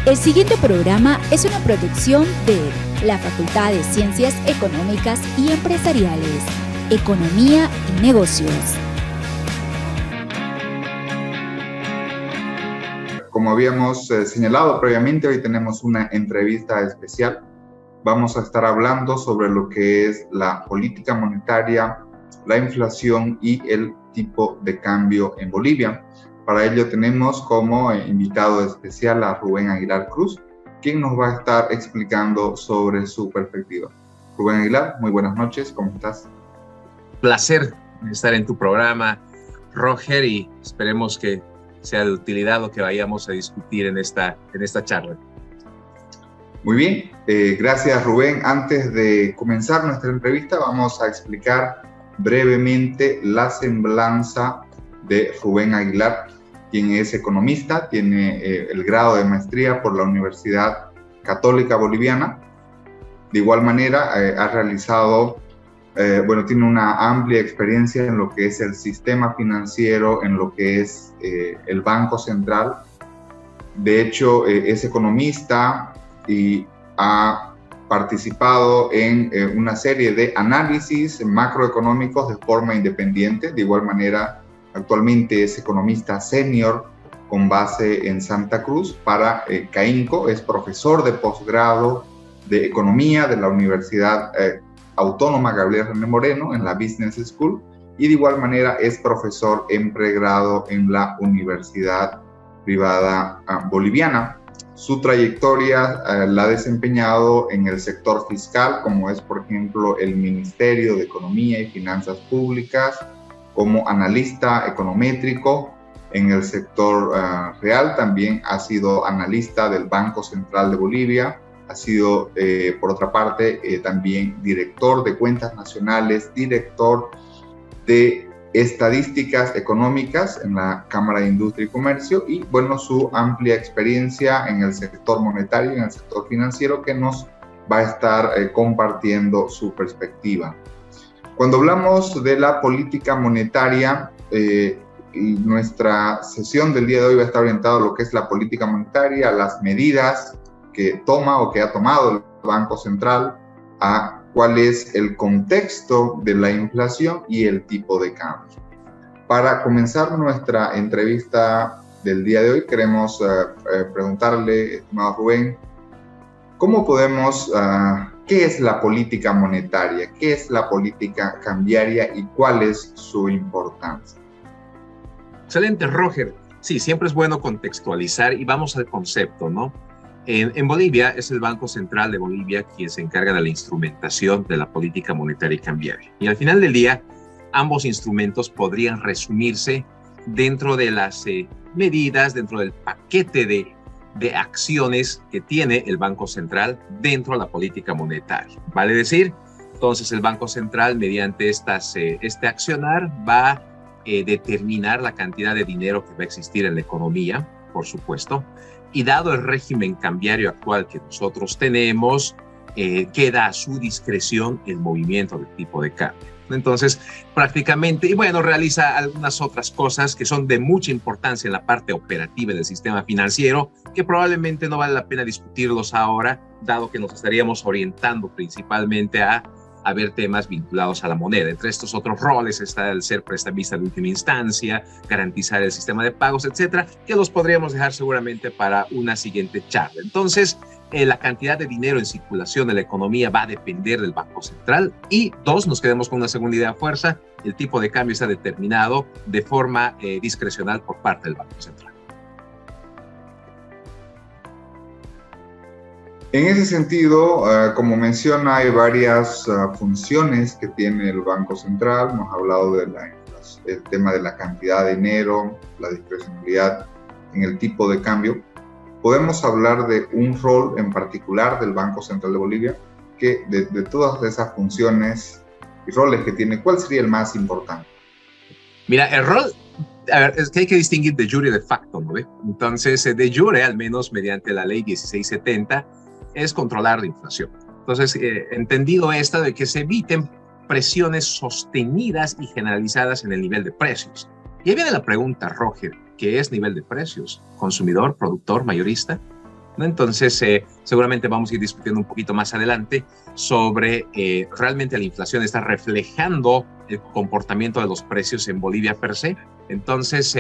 El siguiente programa es una producción de la Facultad de Ciencias Económicas y Empresariales, Economía y Negocios. Como habíamos señalado previamente, hoy tenemos una entrevista especial. Vamos a estar hablando sobre lo que es la política monetaria, la inflación y el tipo de cambio en Bolivia. Para ello tenemos como invitado especial a Rubén Aguilar Cruz, quien nos va a estar explicando sobre su perspectiva. Rubén Aguilar, muy buenas noches, ¿cómo estás? Placer estar en tu programa, Roger, y esperemos que sea de utilidad lo que vayamos a discutir en esta charla. Muy bien, gracias Rubén. Antes de comenzar nuestra entrevista vamos a explicar brevemente la semblanza de Rubén Aguilar, quien es economista, tiene el grado de maestría por la Universidad Católica Boliviana. De igual manera, ha realizado, tiene una amplia experiencia en lo que es el sistema financiero, en lo que es el Banco Central. De hecho, es economista y ha participado en una serie de análisis macroeconómicos de forma independiente. De igual manera, actualmente es economista senior con base en Santa Cruz para CAINCO, es profesor de posgrado de Economía de la Universidad Autónoma Gabriel René Moreno en la Business School y de igual manera es profesor en pregrado en la Universidad Privada Boliviana. Su trayectoria la ha desempeñado en el sector fiscal, como es por ejemplo el Ministerio de Economía y Finanzas Públicas, como analista econométrico. En el sector real también ha sido analista del Banco Central de Bolivia, ha sido por otra parte también director de cuentas nacionales, director de estadísticas económicas en la Cámara de Industria y Comercio y bueno, su amplia experiencia en el sector monetario, en el sector financiero, que nos va a estar compartiendo su perspectiva. Cuando hablamos de la política monetaria, nuestra sesión del día de hoy va a estar orientada a lo que es la política monetaria, las medidas que toma o que ha tomado el Banco Central, a cuál es el contexto de la inflación y el tipo de cambio. Para comenzar nuestra entrevista del día de hoy, queremos preguntarle, estimado Rubén, ¿cómo podemos... ¿Qué es la política monetaria? ¿Qué es la política cambiaria y cuál es su importancia? Excelente, Roger. Sí, siempre es bueno contextualizar y vamos al concepto, ¿no? En Bolivia es el Banco Central de Bolivia quien se encarga de la instrumentación de la política monetaria y cambiaria. Y al final del día, ambos instrumentos podrían resumirse dentro de las medidas, dentro del paquete de acciones que tiene el Banco Central dentro de la política monetaria. Vale decir, entonces el Banco Central mediante este accionar va a determinar la cantidad de dinero que va a existir en la economía, por supuesto, y dado el régimen cambiario actual que nosotros tenemos, queda a su discreción el movimiento del tipo de cambio. Entonces, prácticamente, y bueno, realiza algunas otras cosas que son de mucha importancia en la parte operativa del sistema financiero, que probablemente no vale la pena discutirlos ahora, dado que nos estaríamos orientando principalmente a ver temas vinculados a la moneda. Entre estos otros roles está el ser prestamista de última instancia, garantizar el sistema de pagos, etcétera, que los podríamos dejar seguramente para una siguiente charla. Entonces, la cantidad de dinero en circulación de la economía va a depender del Banco Central. Y dos, nos quedamos con una segunda idea a fuerza, el tipo de cambio está determinado de forma discrecional por parte del Banco Central. En ese sentido, como menciona, hay varias funciones que tiene el Banco Central. Hemos hablado del tema de la cantidad de dinero, la discrecionalidad en el tipo de cambio. Podemos hablar de un rol en particular del Banco Central de Bolivia, que de todas esas funciones y roles que tiene, ¿cuál sería el más importante? Mira, el rol, a ver, es que hay que distinguir de jure y de facto, ¿no? Entonces, de jure, al menos mediante la ley 1670, es controlar la inflación. Entonces, entendido esta de que se eviten presiones sostenidas y generalizadas en el nivel de precios. Y ahí viene la pregunta, Roger, ¿qué es nivel de precios? ¿Consumidor, productor, mayorista? ¿no? Entonces, seguramente vamos a ir discutiendo un poquito más adelante sobre realmente la inflación está reflejando el comportamiento de los precios en Bolivia per se. Entonces,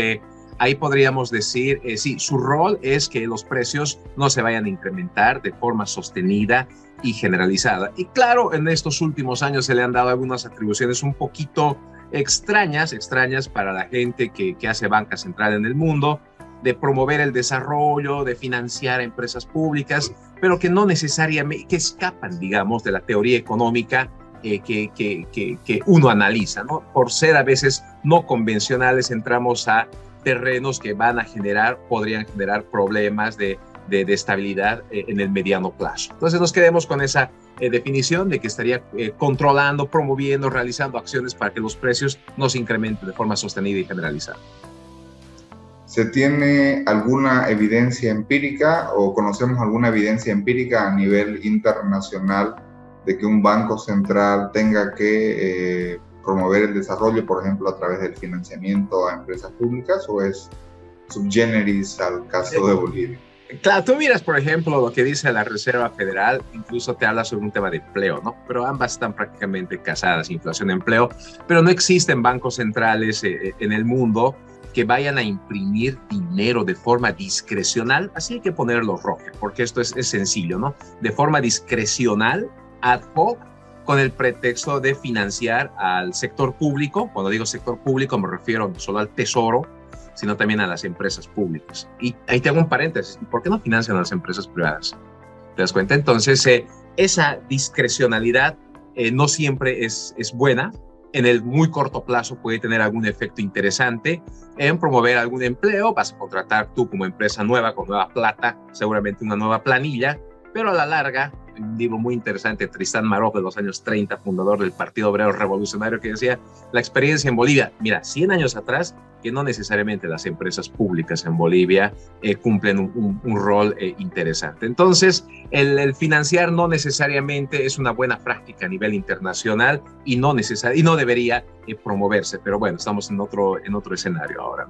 ahí podríamos decir, sí, su rol es que los precios no se vayan a incrementar de forma sostenida y generalizada. Y claro, en estos últimos años se le han dado algunas atribuciones un poquito extrañas para la gente que hace banca central en el mundo, de promover el desarrollo, de financiar empresas públicas, pero que no necesariamente, que escapan, digamos, de la teoría económica que uno analiza, ¿no? Por ser a veces no convencionales, entramos a terrenos que podrían generar problemas de estabilidad en el mediano plazo. Entonces nos quedemos con esa definición de que estaría controlando, promoviendo, realizando acciones para que los precios no se incrementen de forma sostenida y generalizada. ¿Se tiene alguna evidencia empírica o conocemos alguna evidencia empírica a nivel internacional de que un banco central tenga que promover el desarrollo, por ejemplo, a través del financiamiento a empresas públicas, o es subgeneris al caso de Bolivia? Claro, tú miras, por ejemplo, lo que dice la Reserva Federal, incluso te habla sobre un tema de empleo, ¿no? Pero ambas están prácticamente casadas, inflación y empleo, pero no existen bancos centrales en el mundo que vayan a imprimir dinero de forma discrecional, así hay que ponerlo rojo, porque esto es sencillo, ¿no? De forma discrecional, ad hoc, con el pretexto de financiar al sector público. Cuando digo sector público me refiero no solo al tesoro, sino también a las empresas públicas. Y ahí te hago un paréntesis, ¿por qué no financian a las empresas privadas? ¿Te das cuenta? Entonces, esa discrecionalidad no siempre es buena. En el muy corto plazo puede tener algún efecto interesante en promover algún empleo. Vas a contratar tú como empresa nueva, con nueva plata, seguramente una nueva planilla, pero a la larga, un libro muy interesante, Tristán Marov, de los años 30, fundador del Partido Obrero Revolucionario, que decía, la experiencia en Bolivia, mira, 100 años atrás, que no necesariamente las empresas públicas en Bolivia cumplen un rol interesante. Entonces, el financiar no necesariamente es una buena práctica a nivel internacional y no debería promoverse, pero bueno, estamos en otro escenario ahora.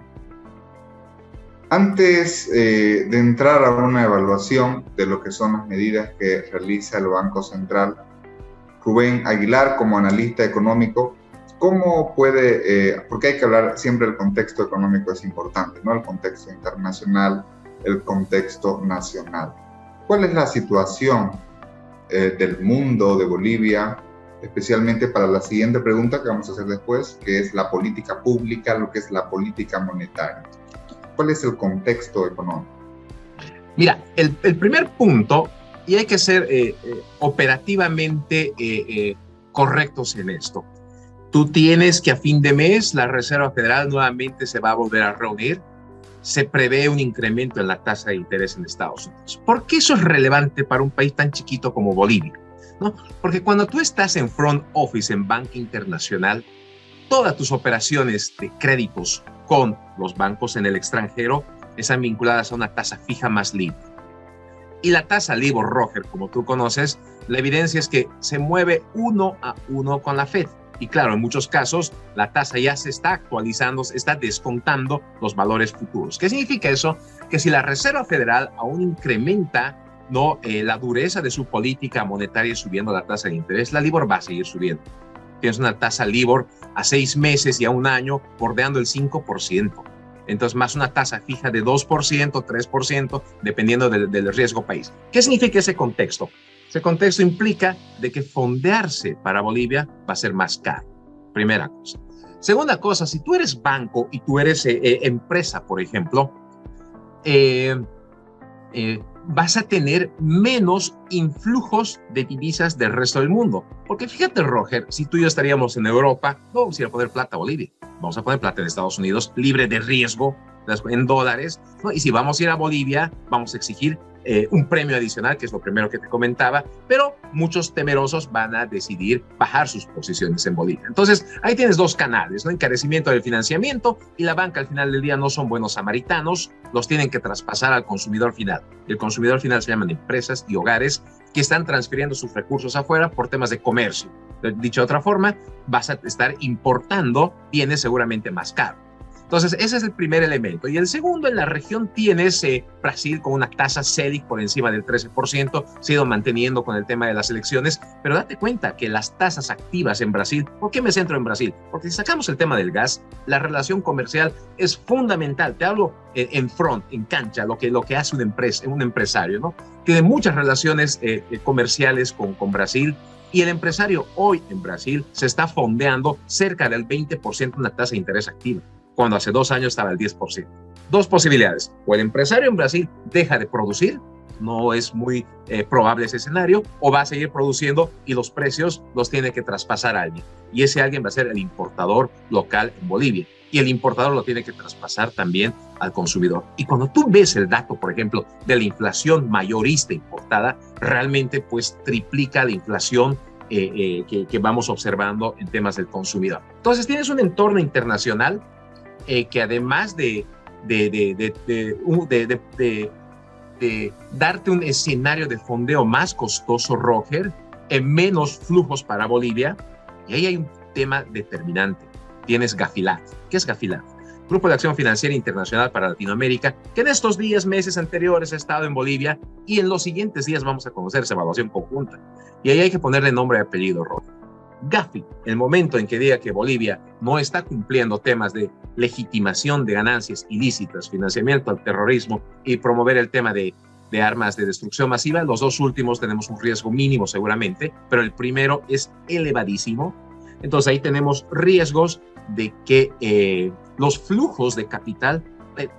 Antes de entrar a una evaluación de lo que son las medidas que realiza el Banco Central, Rubén Aguilar, como analista económico, ¿cómo puede, porque hay que hablar siempre del contexto económico, es importante, ¿no? El contexto internacional, el contexto nacional. ¿Cuál es la situación del mundo, de Bolivia, especialmente para la siguiente pregunta que vamos a hacer después, que es la política pública, lo que es la política monetaria? ¿Cuál es el contexto económico? Mira, el primer punto, y hay que ser operativamente correctos en esto. Tú tienes que a fin de mes la Reserva Federal nuevamente se va a volver a reunir. Se prevé un incremento en la tasa de interés en Estados Unidos. ¿Por qué eso es relevante para un país tan chiquito como Bolivia? ¿No? Porque cuando tú estás en front office en banca internacional, todas tus operaciones de créditos con los bancos en el extranjero están vinculadas a una tasa fija más LIBOR. Y la tasa LIBOR, Roger, como tú conoces, la evidencia es que se mueve 1 a 1 con la Fed. Y claro, en muchos casos la tasa ya se está actualizando, se está descontando los valores futuros. ¿Qué significa eso? Que si la Reserva Federal aún incrementa la dureza de su política monetaria subiendo la tasa de interés, la LIBOR va a seguir subiendo. Tienes una tasa LIBOR a 6 meses y a un año bordeando el 5%. Entonces, más una tasa fija de 2%, 3%, dependiendo del riesgo país. ¿Qué significa ese contexto? Ese contexto implica de que fondearse para Bolivia va a ser más caro. Primera cosa. Segunda cosa, si tú eres banco y tú eres empresa, por ejemplo, vas a tener menos influjos de divisas del resto del mundo. Porque fíjate, Roger, si tú y yo estaríamos en Europa, no vamos a ir a poner plata a Bolivia. Vamos a poner plata en Estados Unidos, libre de riesgo, en dólares, ¿no? Y si vamos a ir a Bolivia, vamos a exigir un premio adicional, que es lo primero que te comentaba, pero muchos temerosos van a decidir bajar sus posiciones en Bolivia. Entonces, ahí tienes dos canales, ¿no? Encarecimiento del financiamiento, y la banca al final del día no son buenos samaritanos, los tienen que traspasar al consumidor final. El consumidor final se llaman empresas y hogares que están transfiriendo sus recursos afuera por temas de comercio. Dicho de otra forma, vas a estar importando bienes seguramente más caros. Entonces, ese es el primer elemento. Y el segundo, en la región tienes Brasil con una tasa Selic por encima del 13%, se ha ido manteniendo con el tema de las elecciones, pero date cuenta que las tasas activas en Brasil, ¿por qué me centro en Brasil? Porque si sacamos el tema del gas, la relación comercial es fundamental. Te hablo en front, en cancha, lo que hace un empresario, ¿no? Tiene muchas relaciones comerciales con Brasil, y el empresario hoy en Brasil se está fondeando cerca del 20% una tasa de interés activa, cuando hace 2 años estaba al 10%. Dos posibilidades: o el empresario en Brasil deja de producir, no es muy probable ese escenario, o va a seguir produciendo y los precios los tiene que traspasar a alguien. Y ese alguien va a ser el importador local en Bolivia. Y el importador lo tiene que traspasar también al consumidor. Y cuando tú ves el dato, por ejemplo, de la inflación mayorista importada, realmente pues triplica la inflación que vamos observando en temas del consumidor. Entonces tienes un entorno internacional que además de darte un escenario de fondeo más costoso, Roger, menos flujos para Bolivia, y ahí hay un tema determinante. Tienes Gafilat. ¿Qué es Gafilat? Grupo de Acción Financiera Internacional para Latinoamérica, que en estos días, meses anteriores ha estado en Bolivia, y en los siguientes días vamos a conocer esa evaluación conjunta. Y ahí hay que ponerle nombre y apellido, Roger. Gafi, el momento en que diga que Bolivia no está cumpliendo temas de legitimación de ganancias ilícitas, financiamiento al terrorismo y promover el tema de armas de destrucción masiva, los dos últimos tenemos un riesgo mínimo seguramente, pero el primero es elevadísimo. Entonces ahí tenemos riesgos de que los flujos de capital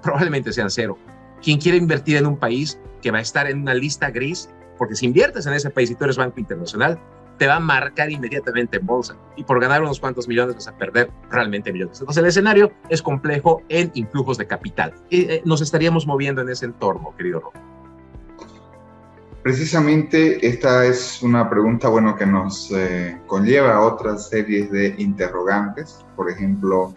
probablemente sean cero. Quien quiere invertir en un país que va a estar en una lista gris, porque si inviertes en ese país y tú eres banco internacional, te va a marcar inmediatamente en bolsa, y por ganar unos cuantos millones vas a perder realmente millones. Entonces el escenario es complejo en influjos de capital. Nos estaríamos moviendo en ese entorno, querido Rob. Precisamente esta es una pregunta, bueno, que nos conlleva a otras series de interrogantes. Por ejemplo,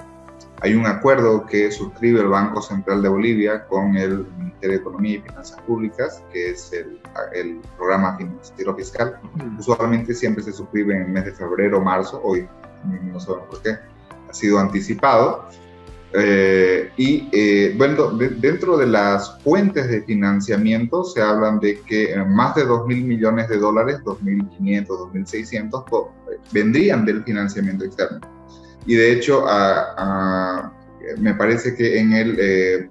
hay un acuerdo que suscribe el Banco Central de Bolivia con el Ministerio de Economía y Finanzas Públicas, que es el programa financiero fiscal. Usualmente siempre se suscribe en el mes de febrero o marzo, hoy no sabemos por qué, ha sido anticipado. Bueno, dentro de las fuentes de financiamiento se hablan de que más de 2.000 millones de dólares, 2.500, 2.600, vendrían del financiamiento externo. Y de hecho, me parece que en el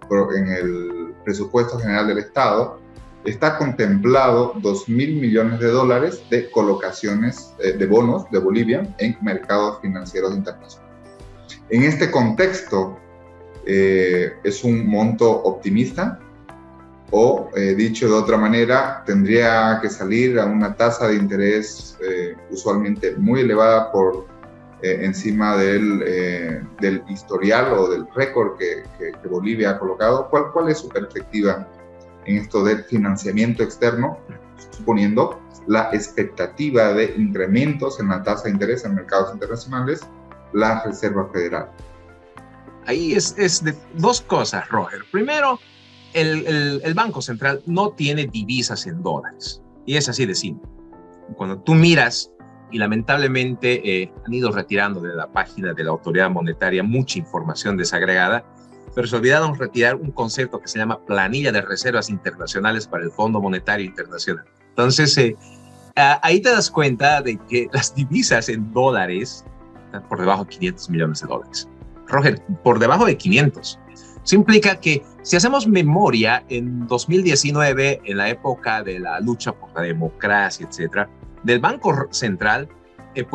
presupuesto general del Estado está contemplado 2.000 millones de dólares de colocaciones de bonos de Bolivia en mercados financieros internacionales. En este contexto, ¿es un monto optimista? O, dicho de otra manera, tendría que salir a una tasa de interés usualmente muy elevada por encima del historial o del récord que Bolivia ha colocado. ¿Cuál es su perspectiva en esto del financiamiento externo, suponiendo la expectativa de incrementos en la tasa de interés en mercados internacionales, la Reserva Federal? Ahí es de dos cosas, Roger. Primero, el Banco Central no tiene divisas en dólares, y es así de simple. Cuando tú miras, y lamentablemente han ido retirando de la página de la Autoridad Monetaria mucha información desagregada, pero se olvidaron retirar un concepto que se llama planilla de reservas internacionales para el Fondo Monetario Internacional. Entonces, ahí te das cuenta de que las divisas en dólares están por debajo de 500 millones de dólares. Roger, por debajo de 500. Eso implica que si hacemos memoria, en 2019, en la época de la lucha por la democracia, etcétera, del Banco Central, el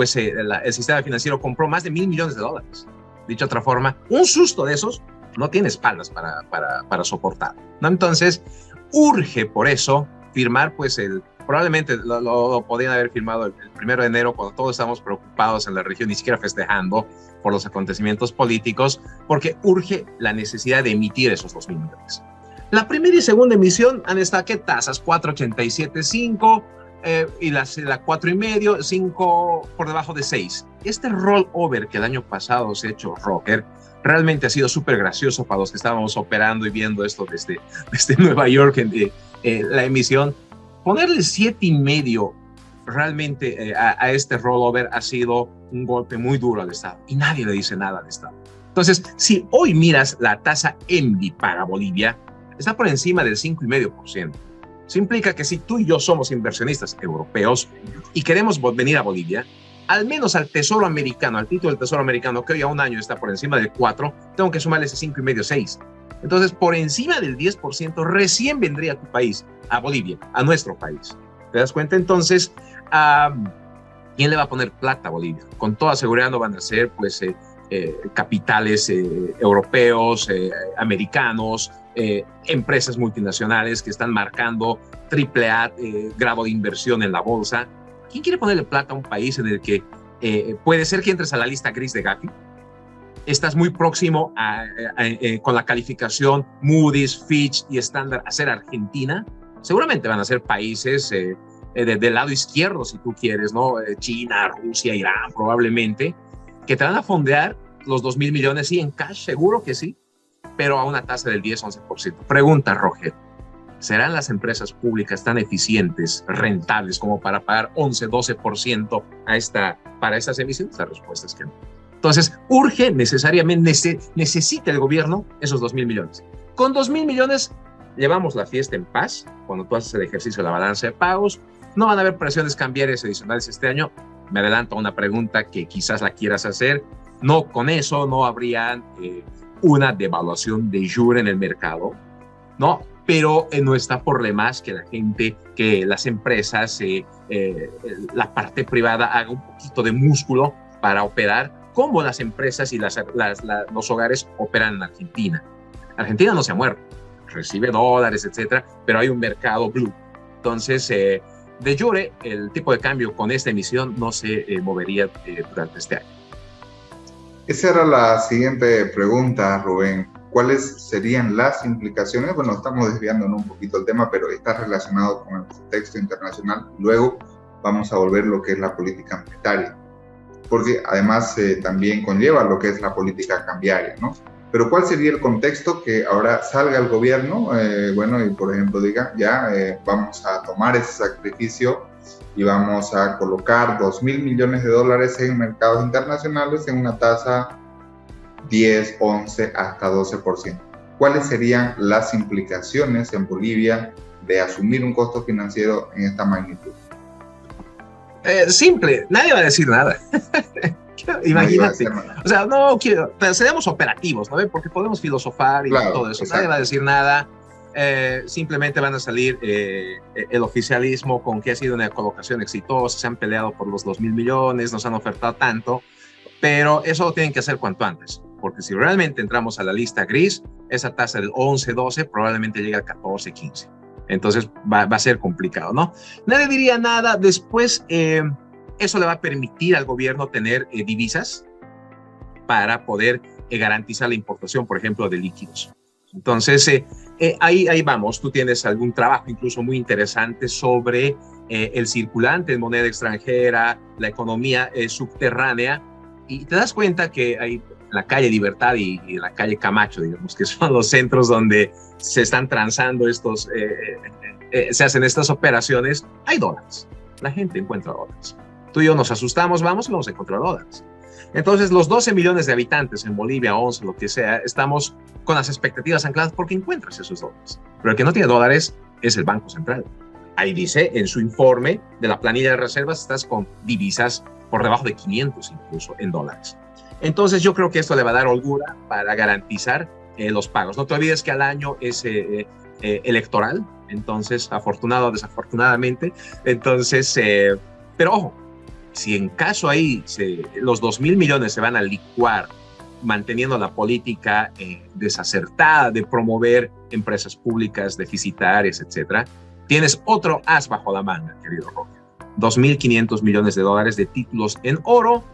sistema financiero compró más de 1.000 millones de dólares. Dicho de otra forma, un susto de esos no tiene espaldas para soportar, ¿no? Entonces, urge por eso firmar, pues, probablemente lo podrían haber firmado el 1 de enero, cuando todos estamos preocupados en la región, ni siquiera festejando por los acontecimientos políticos, porque urge la necesidad de emitir esos 2.000 millones. La primera y segunda emisión han estado, ¿qué tasas? 4.87.5, y la 4,5, 5 por debajo de 6. Este rollover que el año pasado se ha hecho, Roger, realmente ha sido súper gracioso para los que estábamos operando y viendo esto desde Nueva York, la emisión. Ponerle 7,5 realmente a este rollover ha sido un golpe muy duro al Estado, y nadie le dice nada al Estado. Entonces, si hoy miras la tasa ENVI para Bolivia, está por encima del 5,5%. Eso implica que si tú y yo somos inversionistas europeos y queremos venir a Bolivia, al menos al Tesoro Americano, al título del Tesoro Americano, que hoy a un año está por encima del 4, tengo que sumarle ese 5,5, 6. Entonces, por encima del 10% recién vendría a tu país, a Bolivia, a nuestro país. ¿Te das cuenta? Entonces, ¿quién le va a poner plata a Bolivia? Con toda seguridad no van a ser, pues, capitales europeos, americanos, empresas multinacionales que están marcando AAA grado de inversión en la bolsa. ¿Quién quiere ponerle plata a un país en el que puede ser que entres a la lista gris de Gafi? Estás muy próximo con la calificación Moody's, Fitch y Standard a ser Argentina. Seguramente van a ser países del lado izquierdo, si tú quieres, ¿no? China, Rusia, Irán, probablemente, que te van a fondear los 2,000 millones, sí, en cash, seguro que sí, pero a una tasa del 10-11%. Pregunta, Roger, ¿serán las empresas públicas tan eficientes, rentables, como para pagar 11-12% para estas emisiones? La respuesta es que no. Entonces, urge necesariamente, necesita el gobierno esos 2,000 millones. Con 2,000 millones llevamos la fiesta en paz. Cuando tú haces el ejercicio de la balanza de pagos, no van a haber presiones cambiarias adicionales este año. Me adelanto a una pregunta que quizás la quieras hacer. No, con eso no habría una devaluación de jure en el mercado, ¿no? Pero no está por demás que la gente, que las empresas, la parte privada haga un poquito de músculo para operar como las empresas y los hogares operan en Argentina. Argentina no se ha muerto, recibe dólares, etcétera, pero hay un mercado blue. Entonces, de jure, el tipo de cambio con esta emisión no se movería durante este año. Esa era la siguiente pregunta, Rubén. ¿Cuáles serían las implicaciones? Bueno, estamos desviándonos un poquito el tema, pero está relacionado con el contexto internacional. Luego vamos a volver lo que es la política monetaria, porque además también conlleva lo que es la política cambiaria, ¿no? Pero ¿cuál sería el contexto que ahora salga el gobierno? Bueno, y por ejemplo diga, ya vamos a tomar ese sacrificio y vamos a colocar 2,000 millones de dólares en mercados internacionales en una tasa 10, 11, hasta 12%. ¿Cuáles serían las implicaciones en Bolivia de asumir un costo financiero en esta magnitud? Simple, nadie va a decir nada. Imagínate. O sea, no quiero, seremos operativos, ¿no? Porque podemos filosofar y claro, todo eso. Exacto. Nadie va a decir nada. Simplemente van a salir el oficialismo con que ha sido una colocación exitosa, se han peleado por los 2,000 millones, nos han ofertado tanto, pero eso lo tienen que hacer cuanto antes, porque si realmente entramos a la lista gris, esa tasa del 11-12 probablemente llega al 14-15. Entonces va a ser complicado, ¿no? Nadie diría nada. Después, eso le va a permitir al gobierno tener divisas para poder garantizar la importación, por ejemplo, de líquidos. Entonces, ahí vamos. Tú tienes algún trabajo incluso muy interesante sobre el circulante en moneda extranjera, la economía subterránea, y te das cuenta que hay la calle Libertad y la calle Camacho, digamos, que son los centros donde se están transando se hacen estas operaciones. Hay dólares. La gente encuentra dólares. Tú y yo nos asustamos, vamos a encontrar dólares. Entonces, los 12 millones de habitantes en Bolivia, 11, lo que sea, estamos con las expectativas ancladas porque encuentras esos dólares. Pero el que no tiene dólares es el Banco Central. Ahí dice en su informe de la planilla de reservas, estás con divisas por debajo de 500 incluso en dólares. Entonces, yo creo que esto le va a dar holgura para garantizar los pagos. No te olvides que al año es electoral, entonces, afortunado o desafortunadamente. Entonces, pero ojo, si en caso ahí los 2,000 millones se van a licuar manteniendo la política desacertada de promover empresas públicas deficitarias, etcétera, tienes otro as bajo la manga, querido Roger. 2,500 millones de dólares de títulos en oro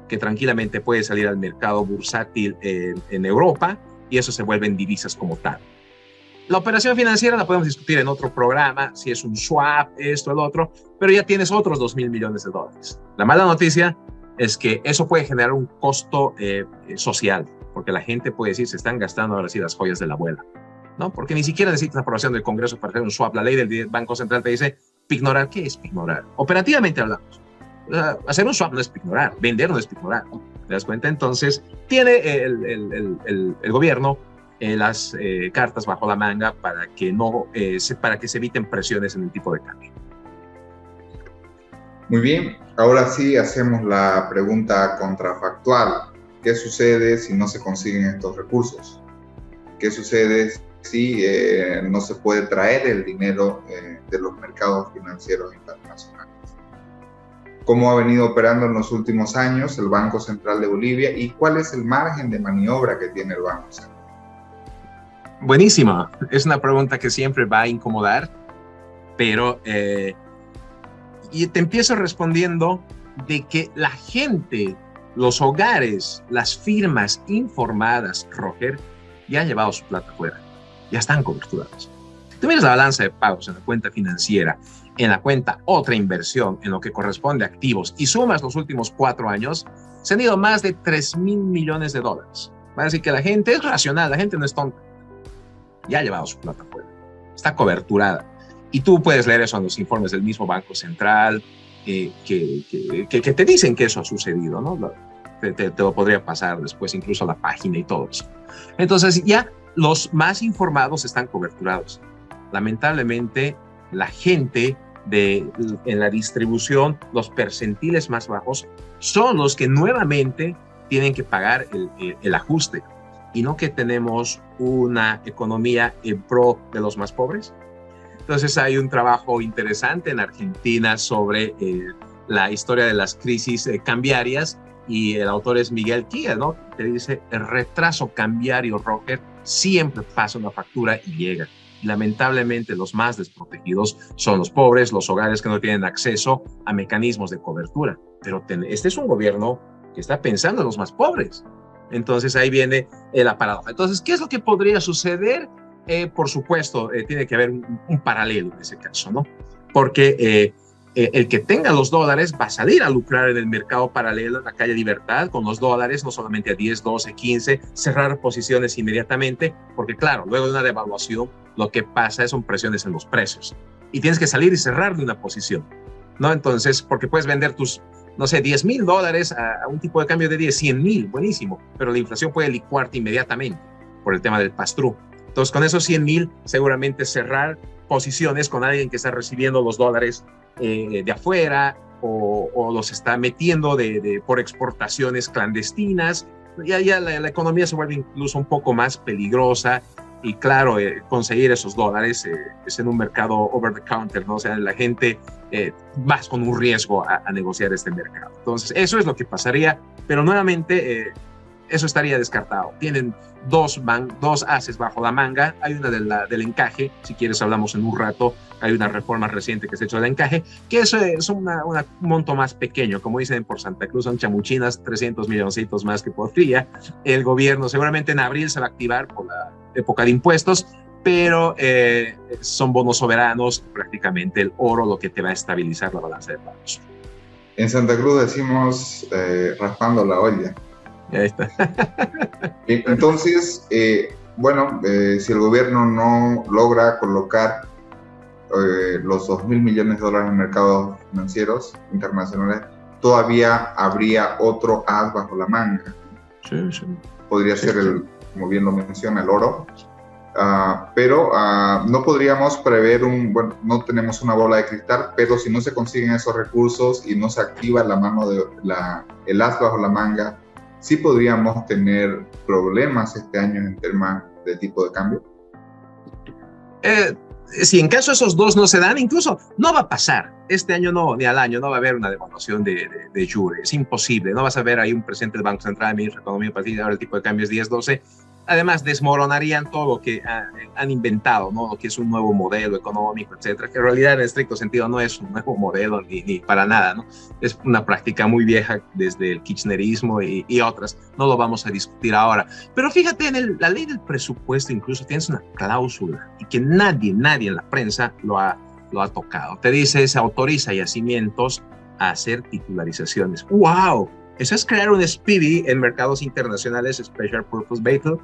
que tranquilamente puede salir al mercado bursátil en Europa, y eso se vuelve en divisas como tal. La operación financiera la podemos discutir en otro programa, si es un swap, esto, el otro, pero ya tienes otros 2,000 millones de dólares. La mala noticia es que eso puede generar un costo social, porque la gente puede decir, se están gastando ahora sí las joyas de la abuela, ¿no? Porque ni siquiera necesitas la aprobación del Congreso para hacer un swap. La ley del Banco Central te dice, pignorar. ¿Qué es pignorar? Operativamente hablamos. Hacer un swap no es pignorar, vender no es pignorar. ¿Te das cuenta? Entonces, tiene el gobierno las cartas bajo la manga para que, para que se eviten presiones en el tipo de cambio. Muy bien, ahora sí hacemos la pregunta contrafactual. ¿Qué sucede si no se consiguen estos recursos? ¿Qué sucede si no se puede traer el dinero de los mercados financieros internacionales? ¿Cómo ha venido operando en los últimos años el Banco Central de Bolivia y cuál es el margen de maniobra que tiene el Banco Central? Buenísima. Es una pregunta que siempre va a incomodar, pero y te empiezo respondiendo de que la gente, los hogares, las firmas informadas, Roger, ya han llevado su plata fuera, ya están coberturadas. Si tú miras la balanza de pagos en la cuenta financiera, en la cuenta otra inversión, en lo que corresponde a activos, y sumas los últimos 4 años, se han ido más de $3,000 millones. Va a decir que la gente es racional, la gente no es tonta. Ya ha llevado su plata fuera, está coberturada. Y tú puedes leer eso en los informes del mismo Banco Central, que te dicen que eso ha sucedido, ¿no? Te lo podría pasar después incluso a la página y todo eso. Entonces ya los más informados están coberturados. Lamentablemente la gente en la distribución, los percentiles más bajos, son los que nuevamente tienen que pagar el ajuste. Y no que tenemos una economía en pro de los más pobres. Entonces hay un trabajo interesante en Argentina sobre la historia de las crisis cambiarias, y el autor es Miguel Kia, ¿no? Que dice: el retraso cambiario, Roger, siempre pasa una factura y llega. Y lamentablemente los más desprotegidos son los pobres, los hogares que no tienen acceso a mecanismos de cobertura. Pero este es un gobierno que está pensando en los más pobres. Entonces ahí viene la paradoja. Entonces, ¿qué es lo que podría suceder? Por supuesto, tiene que haber un paralelo en ese caso, ¿no? Porque el que tenga los dólares va a salir a lucrar en el mercado paralelo, en la calle Libertad, con los dólares, no solamente a 10, 12, 15, cerrar posiciones inmediatamente, porque claro, luego de una devaluación, lo que pasa son presiones en los precios. Y tienes que salir y cerrar de una posición, ¿no? Entonces, porque puedes vender tus, no sé, $10,000 a un tipo de cambio de 10, 100,000, buenísimo, pero la inflación puede licuarte inmediatamente por el tema del pass-through. Entonces, con esos 100,000, seguramente cerrar posiciones con alguien que está recibiendo los dólares de afuera o los está metiendo por exportaciones clandestinas. Ya la economía se vuelve incluso un poco más peligrosa. Y claro, conseguir esos dólares es en un mercado over the counter, ¿no? O sea, la gente vas con un riesgo a negociar este mercado. Entonces, eso es lo que pasaría, pero nuevamente eso estaría descartado. Tienen dos ases bajo la manga. Hay una del encaje, si quieres hablamos en un rato. Hay una reforma reciente que se ha hecho del encaje, que eso es un monto más pequeño, como dicen por Santa Cruz, son chamuchinas, 300 milloncitos más que podría. El gobierno seguramente en abril se va a activar por la época de impuestos, pero son bonos soberanos, prácticamente el oro lo que te va a estabilizar la balanza de pagos. En Santa Cruz decimos raspando la olla. Ahí está. Entonces, si el gobierno no logra colocar los $2,000 millones en mercados financieros internacionales, todavía habría otro as bajo la manga. Sí, sí. Podría ser, como bien lo menciona, el oro. Pero no podríamos prever no tenemos una bola de cristal, pero si no se consiguen esos recursos y no se activa el as bajo la manga, sí podríamos tener problemas este año en temas de tipo de cambio. Si en caso esos dos no se dan, incluso no va a pasar. Este año no, ni al año, no va a haber una devaluación de jure. Es imposible. No vas a ver ahí un presidente del Banco Central, ministro de Economía, para decir ahora el tipo de cambio es 10, 12. Además, desmoronarían todo lo que han inventado, ¿no? Lo que es un nuevo modelo económico, etcétera, que en realidad en estricto sentido no es un nuevo modelo ni para nada, ¿no? Es una práctica muy vieja desde el kirchnerismo y otras. No lo vamos a discutir ahora. Pero fíjate, en la ley del presupuesto incluso tienes una cláusula y que nadie en la prensa lo ha tocado. Te dice, se autoriza yacimientos a hacer titularizaciones. ¡Wow! Eso es crear un SPV en mercados internacionales, Special Purpose Vehicle,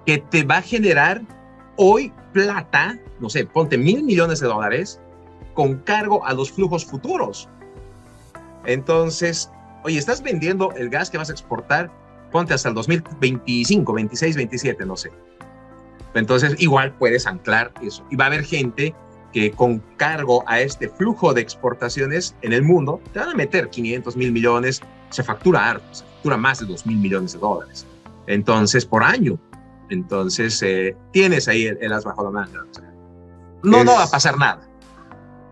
que te va a generar hoy plata, no sé, ponte $1,000 millones con cargo a los flujos futuros. Entonces, Oye, estás vendiendo el gas que vas a exportar, ponte hasta el 2025, 26, 27, no sé. Entonces, igual puedes anclar eso. Y va a haber gente que con cargo a este flujo de exportaciones en el mundo, te van a meter 500 mil millones, se factura harto, se factura más de 2.000 millones de dólares. Entonces, por año. Entonces, tienes ahí el as bajo la manga. O sea, no va a pasar nada.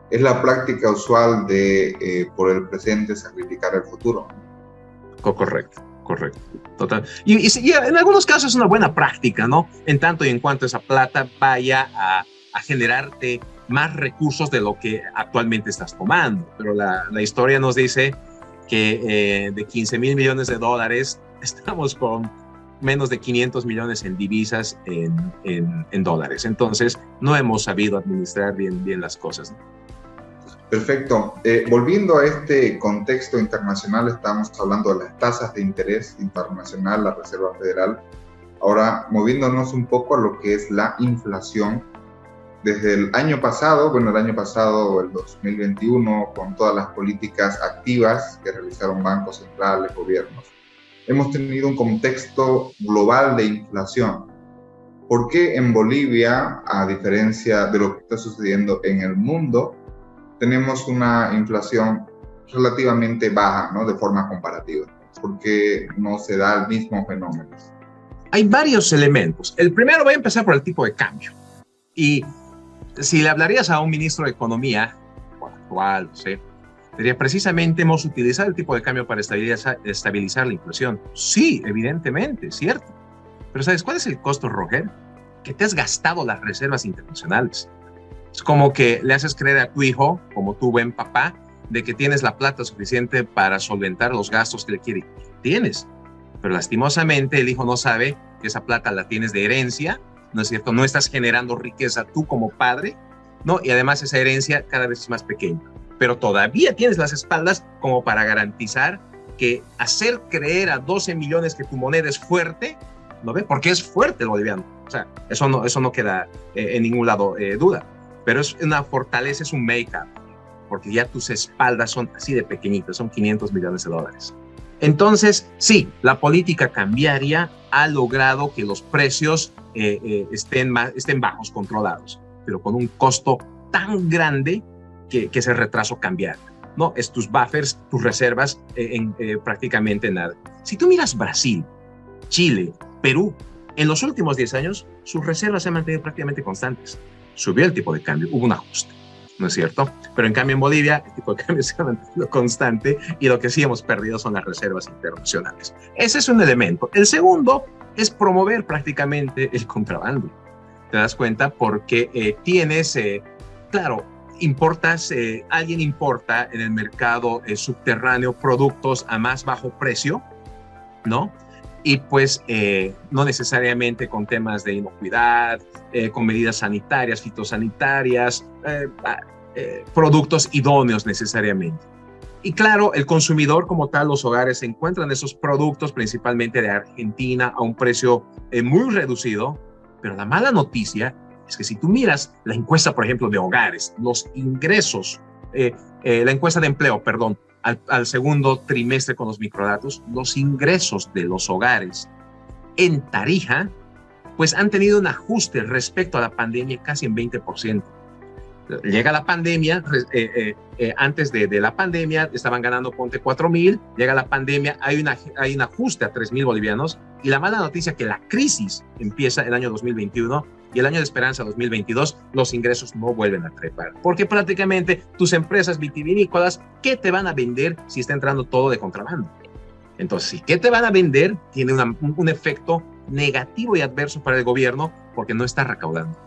Es la práctica usual de, por el presente, sacrificar el futuro. Correcto. Total. Y en algunos casos es una buena práctica, ¿no? En tanto y en cuanto esa plata vaya a generarte más recursos de lo que actualmente estás tomando. Pero la historia nos dice que de 15 mil millones de dólares estamos con menos de 500 millones en divisas en dólares. Entonces, no hemos sabido administrar bien las cosas, ¿no? Perfecto. Volviendo a este contexto internacional, estamos hablando de las tasas de interés internacional, la Reserva Federal. Ahora, moviéndonos un poco a lo que es la inflación. Desde el año pasado, el 2021, con todas las políticas activas que realizaron bancos centrales, gobiernos, hemos tenido un contexto global de inflación. ¿Por qué en Bolivia, a diferencia de lo que está sucediendo en el mundo, tenemos una inflación relativamente baja, ¿no? De forma comparativa? ¿Por qué no se da el mismo fenómeno? Hay varios elementos. El primero, voy a empezar por el tipo de cambio. Y si le hablarías a un ministro de Economía, actual, no sé, diría, precisamente hemos utilizado el tipo de cambio para estabilizar la inflación. Sí, evidentemente, cierto. Pero ¿sabes cuál es el costo, Roger? Que te has gastado las reservas internacionales. Es como que le haces creer a tu hijo, como tu buen papá, de que tienes la plata suficiente para solventar los gastos que le quiere. Tienes. Pero lastimosamente el hijo no sabe que esa plata la tienes de herencia, ¿no es cierto? No estás generando riqueza tú como padre, ¿no? Y además esa herencia cada vez es más pequeña. Pero todavía tienes las espaldas como para garantizar que hacer creer a 12 millones que tu moneda es fuerte, ¿no ve? Porque es fuerte el boliviano. O sea, eso no queda en ningún lado duda. Pero es una fortaleza, es un make-up, porque ya tus espaldas son así de pequeñitas, son 500 millones de dólares. Entonces, sí, la política cambiaria ha logrado que los precios estén bajos, controlados, pero con un costo tan grande que ese retraso cambiar, ¿no? Es tus buffers, tus reservas prácticamente nada. Si tú miras Brasil, Chile, Perú, en los últimos 10 años, sus reservas se han mantenido prácticamente constantes. Subió el tipo de cambio, hubo un ajuste, ¿no es cierto? Pero en cambio en Bolivia el tipo de cambio se ha mantenido constante y lo que sí hemos perdido son las reservas internacionales. Ese es un elemento. El segundo es promover prácticamente el contrabando. ¿Te das cuenta? Porque tienes, claro, alguien importa en el mercado subterráneo productos a más bajo precio, ¿no? Y pues no necesariamente con temas de inocuidad, con medidas sanitarias, fitosanitarias, productos idóneos necesariamente. Y claro, el consumidor como tal, los hogares encuentran esos productos principalmente de Argentina a un precio muy reducido, pero la mala noticia es que si tú miras la encuesta, por ejemplo, de hogares, los ingresos, la encuesta de empleo, perdón, al segundo trimestre con los microdatos, los ingresos de los hogares en Tarija, pues han tenido un ajuste respecto a la pandemia casi en 20%. Llega la pandemia, antes de la pandemia estaban ganando, ponte 4.000, llega la pandemia, hay un ajuste a 3.000 bolivianos, y la mala noticia es que la crisis empieza el año 2021 y el año de esperanza 2022, los ingresos no vuelven a trepar, porque prácticamente tus empresas vitivinícolas, ¿qué te van a vender si está entrando todo de contrabando? Entonces, ¿qué te van a vender? Tiene un efecto negativo y adverso para el gobierno porque no está recaudando.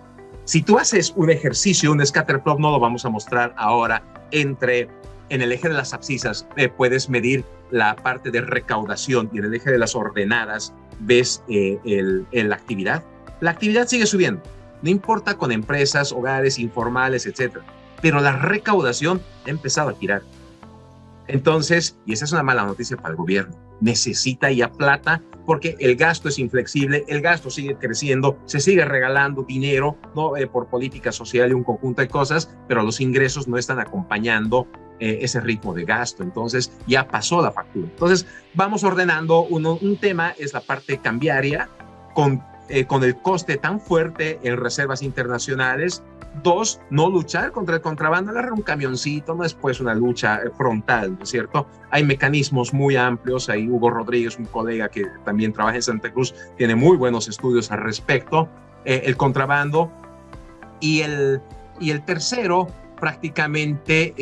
Si tú haces un ejercicio, un scatter plot, no lo vamos a mostrar ahora, en el eje de las abscisas puedes medir la parte de recaudación y en el eje de las ordenadas ves la actividad. La actividad sigue subiendo, no importa con empresas, hogares, informales, etcétera, pero la recaudación ha empezado a girar. Entonces, y esa es una mala noticia para el gobierno, necesita ya plata porque el gasto es inflexible, el gasto sigue creciendo, se sigue regalando dinero, ¿no? Por política social y un conjunto de cosas, pero los ingresos no están acompañando ese ritmo de gasto. Entonces ya pasó la factura. Entonces vamos ordenando. Un tema es la parte cambiaria con el coste tan fuerte en reservas internacionales. 2, no luchar contra el contrabando, agarrar un camioncito, no es pues una lucha frontal, ¿no es cierto? Hay mecanismos muy amplios. Ahí Hugo Rodríguez, un colega que también trabaja en Santa Cruz, tiene muy buenos estudios al respecto. El contrabando. Y el tercero prácticamente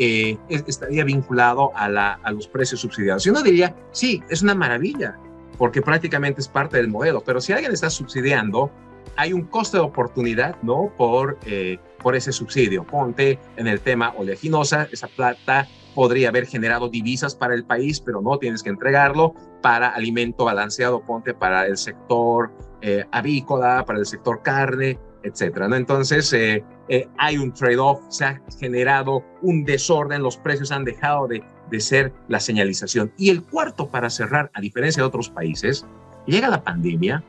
estaría vinculado a los precios subsidiados. Yo no diría, sí, es una maravilla, porque prácticamente es parte del modelo, pero si alguien está subsidiando, hay un coste de oportunidad, ¿no? Por ese subsidio. Ponte en el tema oleaginosa, esa plata podría haber generado divisas para el país, pero no tienes que entregarlo. Para alimento balanceado, ponte para el sector avícola, para el sector carne, etcétera, ¿no? Entonces, hay un trade-off, se ha generado un desorden, los precios han dejado de ser la señalización. Y el cuarto, para cerrar, a diferencia de otros países, llega la pandemia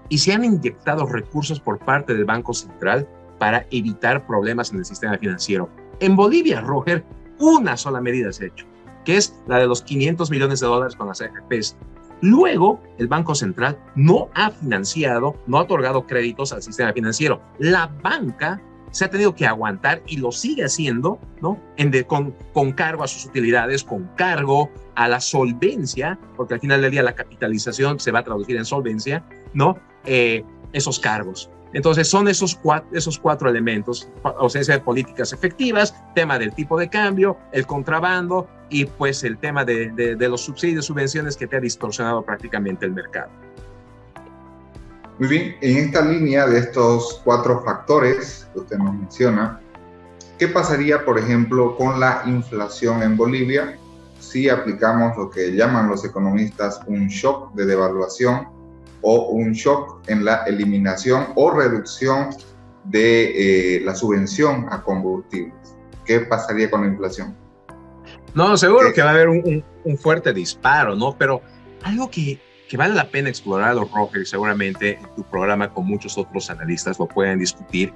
y se han inyectado recursos por parte del Banco Central para evitar problemas en el sistema financiero. En Bolivia, Roger, una sola medida se ha hecho, que es la de los $500 millones con las AFPs. Luego, el Banco Central no ha financiado, no ha otorgado créditos al sistema financiero. La banca se ha tenido que aguantar y lo sigue haciendo, ¿no? Con cargo a sus utilidades, con cargo a la solvencia, porque al final del día la capitalización se va a traducir en solvencia, ¿no? Esos cargos. Entonces son esos cuatro elementos: ausencia de políticas efectivas, tema del tipo de cambio, el contrabando y pues el tema de los subsidios, subvenciones, que te ha distorsionado prácticamente el mercado. Muy bien, en esta línea de estos 4 factores que usted nos menciona, ¿qué pasaría, por ejemplo, con la inflación en Bolivia si aplicamos lo que llaman los economistas un shock de devaluación o un shock en la eliminación o reducción de la subvención a combustibles? ¿Qué pasaría con la inflación? No, seguro que va a haber un fuerte disparo, ¿no? Pero algo que vale la pena explorarlo, Roger, y seguramente en tu programa con muchos otros analistas lo pueden discutir.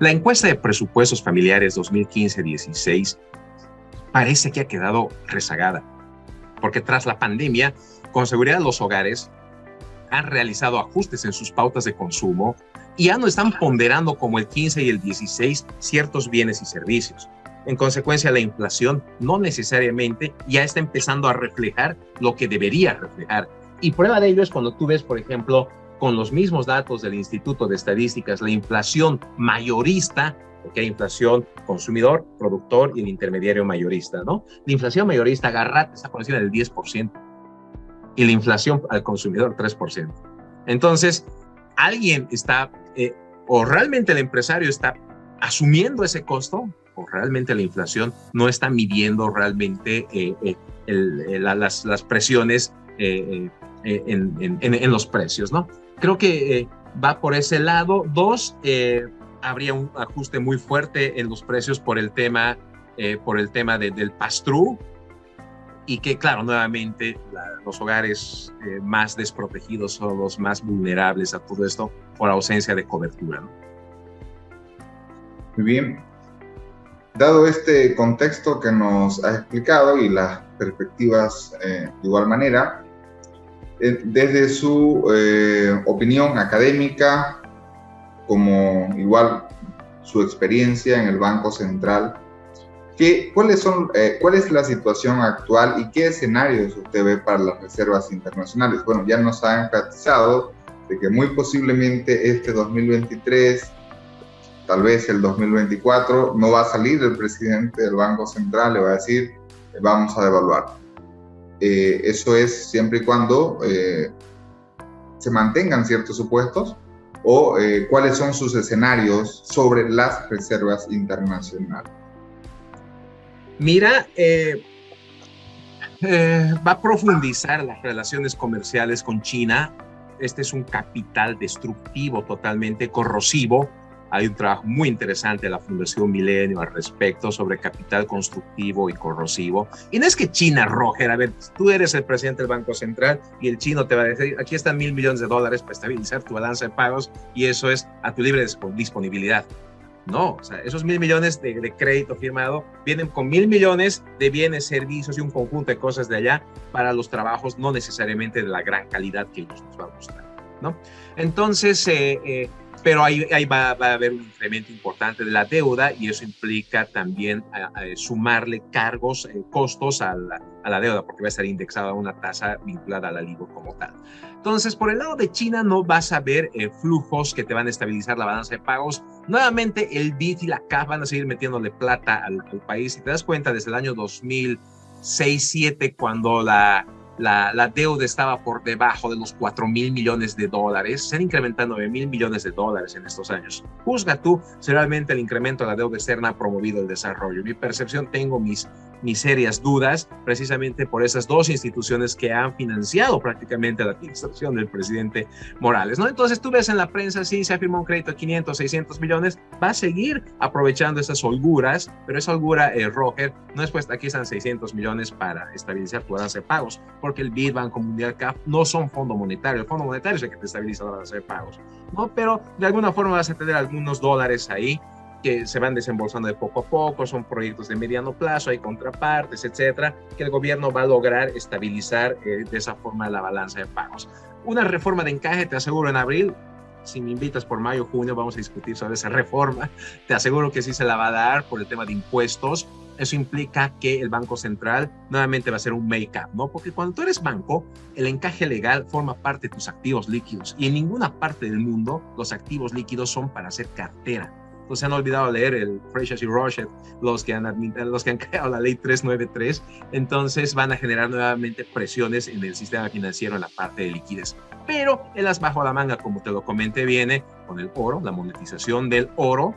La encuesta de presupuestos familiares 2015-16 parece que ha quedado rezagada, porque tras la pandemia, con seguridad los hogares han realizado ajustes en sus pautas de consumo y ya no están ponderando como el 15 y el 16 ciertos bienes y servicios. En consecuencia, la inflación no necesariamente ya está empezando a reflejar lo que debería reflejar. Y prueba de ello es cuando tú ves, por ejemplo, con los mismos datos del Instituto de Estadísticas, la inflación mayorista, porque hay inflación consumidor, productor y el intermediario mayorista, ¿no? La inflación mayorista, agarrate, está por encima del 10%. Y la inflación al consumidor, 3%. Entonces, alguien está, o realmente el empresario está asumiendo ese costo, o realmente la inflación no está midiendo realmente las presiones en los precios, ¿no? Creo que va por ese lado. 2, habría un ajuste muy fuerte en los precios por el tema del pass-through, y que, claro, nuevamente los hogares más desprotegidos son los más vulnerables a todo esto por ausencia de cobertura, ¿no? Muy bien. Dado este contexto que nos ha explicado y las perspectivas de igual manera, desde su opinión académica, como igual su experiencia en el Banco Central, ¿cuál es la situación actual y qué escenarios usted ve para las reservas internacionales? Bueno, ya nos ha enfatizado de que muy posiblemente este 2023, tal vez el 2024, no va a salir el presidente del Banco Central, le va a decir, vamos a devaluar. Eso es siempre y cuando se mantengan ciertos supuestos, o cuáles son sus escenarios sobre las reservas internacionales. Mira, va a profundizar las relaciones comerciales con China. Este es un capital destructivo, totalmente corrosivo. Hay un trabajo muy interesante de la Fundación Milenio al respecto sobre capital constructivo y corrosivo. Y no es que China, Roger, a ver, tú eres el presidente del Banco Central y el chino te va a decir, aquí están $1,000 millones para estabilizar tu balanza de pagos y eso es a tu libre disponibilidad. No, o sea, esos 1.000 millones de crédito firmado vienen con 1.000 millones de bienes, servicios y un conjunto de cosas de allá para los trabajos, no necesariamente de la gran calidad que ellos nos van a mostrar, ¿no? Entonces, pero ahí va a haber un incremento importante de la deuda y eso implica también sumarle cargos, costos a la deuda, porque va a estar indexada a una tasa vinculada a la LIBOR como tal. Entonces, por el lado de China no vas a ver flujos que te van a estabilizar la balanza de pagos. Nuevamente, el BID y la CAF van a seguir metiéndole plata al país. Si te das cuenta, desde el año 2006-2007, cuando la deuda estaba por debajo de los 4.000 millones de dólares, se han incrementado 9.000 millones de dólares en estos años. Juzga tú si realmente el incremento de la deuda externa ha promovido el desarrollo. Mi percepción, tengo mis serias dudas, precisamente por esas dos instituciones que han financiado prácticamente la administración del presidente Morales, ¿no? Entonces tú ves en la prensa, sí, se ha firmado un crédito de 500, 600 millones, va a seguir aprovechando esas holguras, pero esa holgura, Roger, no es pues aquí están 600 millones para estabilizar tu balanza de pagos, porque el BID, Banco Mundial, CAF, no son fondo monetario. El fondo monetario es el que te estabiliza la balanza de pagos, ¿no? Pero de alguna forma vas a tener algunos dólares ahí que se van desembolsando de poco a poco, son proyectos de mediano plazo, hay contrapartes, etcétera, que el gobierno va a lograr estabilizar de esa forma la balanza de pagos. Una reforma de encaje, te aseguro, en abril, si me invitas por mayo o junio, vamos a discutir sobre esa reforma, te aseguro que sí se la va a dar por el tema de impuestos. Eso implica que el Banco Central nuevamente va a ser un make-up, ¿no? Porque cuando tú eres banco, el encaje legal forma parte de tus activos líquidos y en ninguna parte del mundo los activos líquidos son para hacer cartera. Entonces se han olvidado leer el Freshas y Rochet, los que han creado la ley 393, entonces van a generar nuevamente presiones en el sistema financiero en la parte de liquidez. Pero el as bajo la manga, como te lo comenté, viene con el oro, la monetización del oro,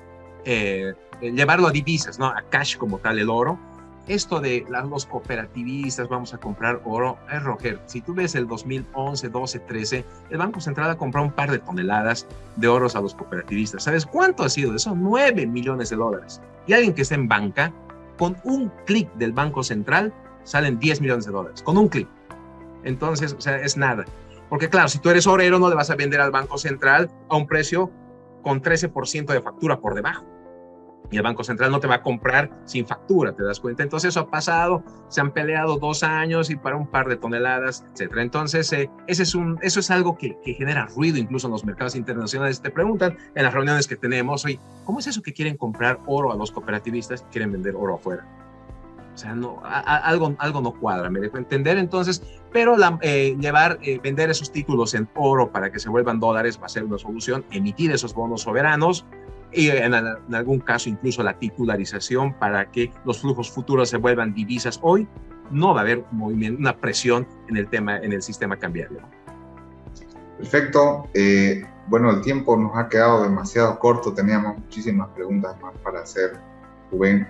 llevarlo a divisas, ¿no? A cash como tal el oro. Esto de los cooperativistas, vamos a comprar oro, Roger, si tú ves el 2011, 12, 13, el Banco Central ha comprado un par de toneladas de oros a los cooperativistas. ¿Sabes cuánto ha sido eso? 9 millones de dólares. Y alguien que está en banca, con un clic del Banco Central, salen 10 millones de dólares, con un clic. Entonces, o sea, es nada. Porque claro, si tú eres orero, no le vas a vender al Banco Central a un precio con 13% de factura por debajo. Y el Banco Central no te va a comprar sin factura, ¿te das cuenta? Entonces eso ha pasado, se han peleado 2 años y para un par de toneladas, etcétera. Entonces eso es algo que genera ruido incluso en los mercados internacionales. Te preguntan en las reuniones que tenemos, oye, ¿cómo es eso que quieren comprar oro a los cooperativistas y quieren vender oro afuera? O sea, no, algo no cuadra, me dejo entender. Entonces, pero vender esos títulos en oro para que se vuelvan dólares va a ser una solución, emitir esos bonos soberanos, y en algún caso incluso la titularización para que los flujos futuros se vuelvan divisas. Hoy no va a haber una presión en el sistema cambiario. Perfecto. Bueno, el tiempo nos ha quedado demasiado corto, teníamos muchísimas preguntas más para hacer, Rubén.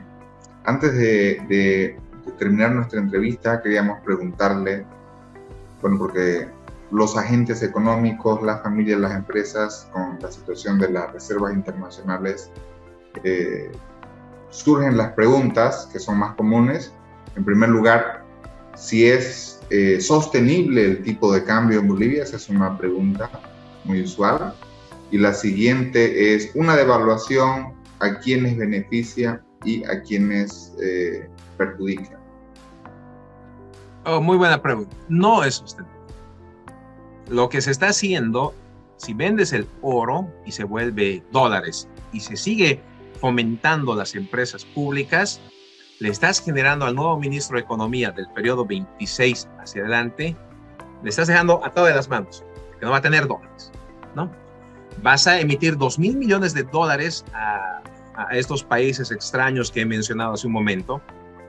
Antes de terminar nuestra entrevista, queríamos preguntarle, bueno, porque los agentes económicos, las familias, las empresas, con la situación de las reservas internacionales, surgen las preguntas que son más comunes. En primer lugar, si es sostenible el tipo de cambio en Bolivia, esa es una pregunta muy usual. Y la siguiente es, una devaluación, ¿a quiénes beneficia y a quiénes perjudica? Oh, muy buena pregunta. No es sostenible. Lo que se está haciendo, si vendes el oro y se vuelve dólares y se sigue fomentando las empresas públicas, le estás generando al nuevo ministro de Economía del periodo 26 hacia adelante, le estás dejando atado de las manos, que no va a tener dólares, ¿no? Vas a emitir 2.000 millones de dólares a estos países extraños que he mencionado hace un momento.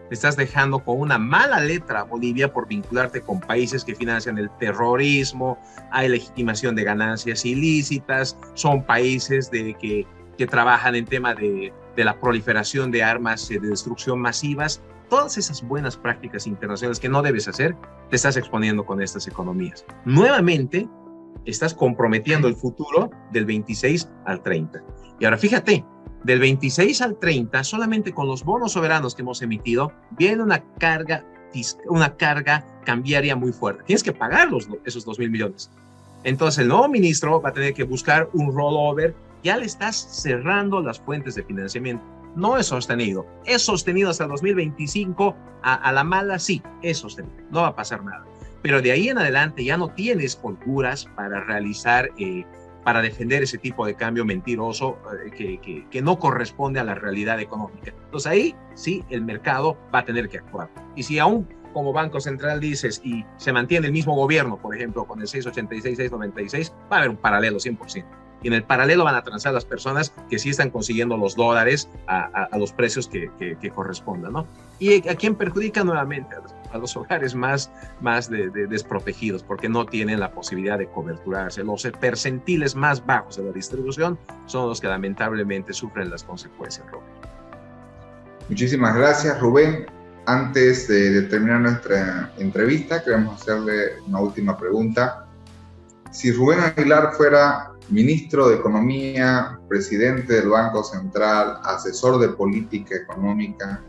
Te estás dejando con una mala letra a Bolivia por vincularte con países que financian el terrorismo, hay legitimación de ganancias ilícitas, son países que trabajan en tema de la proliferación de armas de destrucción masivas. Todas esas buenas prácticas internacionales que no debes hacer, te estás exponiendo con estas economías. Nuevamente, estás comprometiendo el futuro del 26 al 30. Y ahora fíjate, del 26 al 30, solamente con los bonos soberanos que hemos emitido, viene una carga cambiaria muy fuerte. Tienes que pagar esos 2.000 millones. Entonces el nuevo ministro va a tener que buscar un rollover ya le estás cerrando las fuentes de financiamiento. No es sostenido. Es sostenido hasta 2025. A la mala, sí, es sostenido. No va a pasar nada. Pero de ahí en adelante ya no tienes holguras para realizar, para defender ese tipo de cambio mentiroso que no corresponde a la realidad económica. Entonces ahí sí el mercado va a tener que actuar. Y si aún como Banco Central dices y se mantiene el mismo gobierno, por ejemplo, con el 686, 696, va a haber un paralelo 100%. Y en el paralelo van a transar las personas que sí están consiguiendo los dólares a los precios que correspondan, ¿no? ¿Y a quién perjudica nuevamente? A los hogares más desprotegidos, porque no tienen la posibilidad de coberturarse. Los percentiles más bajos de la distribución son los que lamentablemente sufren las consecuencias, Robert. Muchísimas gracias, Rubén. Antes de terminar nuestra entrevista, queremos hacerle una última pregunta. Si Rubén Aguilar fuera ministro de Economía, presidente del Banco Central, asesor de política económica,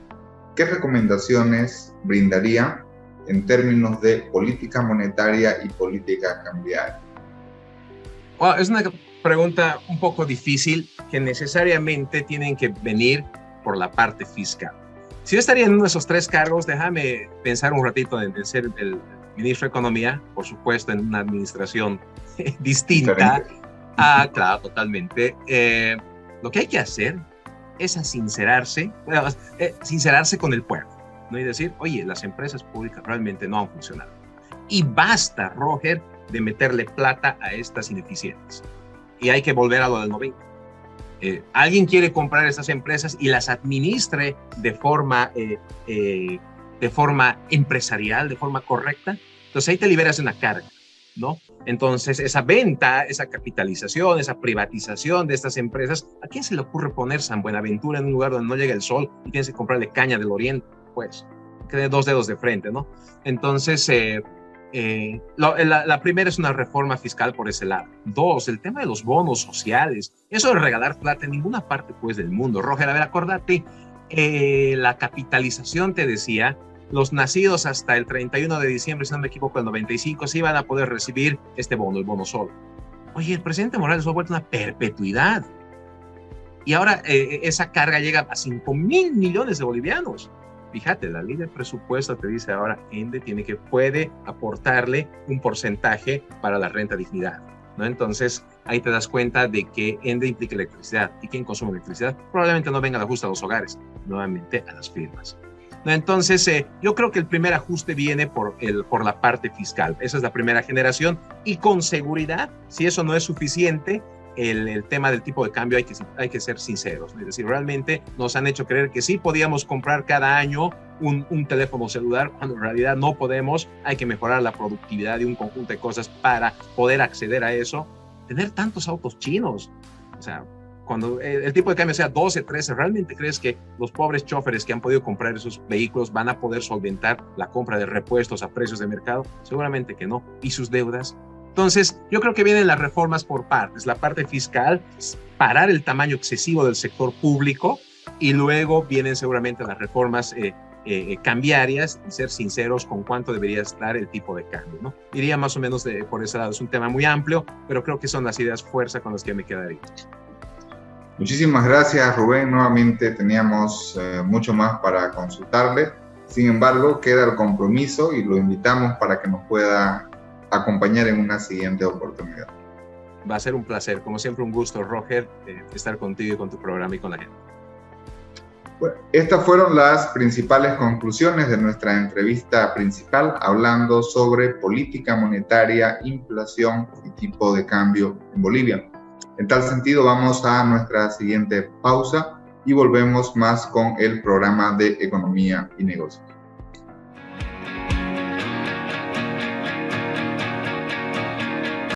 ¿qué recomendaciones brindaría en términos de política monetaria y política cambiaria? Well, es una pregunta un poco difícil que necesariamente tienen que venir por la parte fiscal. Si yo estaría en uno de esos tres cargos, déjame pensar un ratito en ser el ministro de Economía, por supuesto en una administración distinta. Claro, totalmente. Lo que hay que hacer es sincerarse con el pueblo, ¿no? Y decir, oye, las empresas públicas realmente no han funcionado. Y basta, Roger, de meterle plata a estas ineficiencias. Y hay que volver a lo del 90. Alguien quiere comprar estas empresas y las administre de forma empresarial, de forma correcta. Entonces ahí te liberas de una carga, ¿no? Entonces esa venta, esa capitalización, esa privatización de estas empresas, ¿a quién se le ocurre poner San Buenaventura en un lugar donde no llega el sol y tienes que comprarle caña del oriente? Pues, que de 2 dedos de frente, ¿no? Entonces, la primera es una reforma fiscal por ese lado. 2, el tema de los bonos sociales. Eso de regalar plata en ninguna parte pues del mundo. Roger, a ver, acordate, la capitalización te decía, los nacidos hasta el 31 de diciembre, si no me equivoco, del 95, sí iban a poder recibir este bono, el bono sol. Oye, el presidente Morales lo ha vuelto una perpetuidad. Y ahora esa carga llega a 5.000 millones de bolivianos. Fíjate, la ley de presupuesto te dice ahora, ENDE puede aportarle un porcentaje para la renta dignidad, ¿no? Entonces, ahí te das cuenta de que ENDE implica electricidad. ¿Y quién consume electricidad? Probablemente no venga el ajuste a los hogares, nuevamente a las firmas. ¿No? Entonces, yo creo que el primer ajuste viene por la parte fiscal. Esa es la primera generación. Y con seguridad, si eso no es suficiente, el tema del tipo de cambio hay que ser sinceros. Es decir, realmente nos han hecho creer que sí podíamos comprar cada año un teléfono celular, cuando en realidad no podemos. Hay que mejorar la productividad de un conjunto de cosas para poder acceder a eso. Tener tantos autos chinos, o sea, cuando el tipo de cambio sea 12, 13, ¿realmente crees que los pobres choferes que han podido comprar esos vehículos van a poder solventar la compra de repuestos a precios de mercado? Seguramente que no. ¿Y sus deudas? Entonces, yo creo que vienen las reformas por partes. La parte fiscal, parar el tamaño excesivo del sector público, y luego vienen seguramente las reformas cambiarias y ser sinceros con cuánto debería estar el tipo de cambio, ¿no? Iría más o menos por ese lado. Es un tema muy amplio, pero creo que son las ideas fuerza con las que me quedaría. Muchísimas gracias, Rubén. Nuevamente teníamos mucho más para consultarle. Sin embargo, queda el compromiso y lo invitamos para que nos pueda acompañar en una siguiente oportunidad. Va a ser un placer, como siempre un gusto, Roger, estar contigo y con tu programa y con la gente. Bueno, estas fueron las principales conclusiones de nuestra entrevista principal, hablando sobre política monetaria, inflación y tipo de cambio en Bolivia. En tal sentido, vamos a nuestra siguiente pausa y volvemos más con el programa de Economía y Negocios.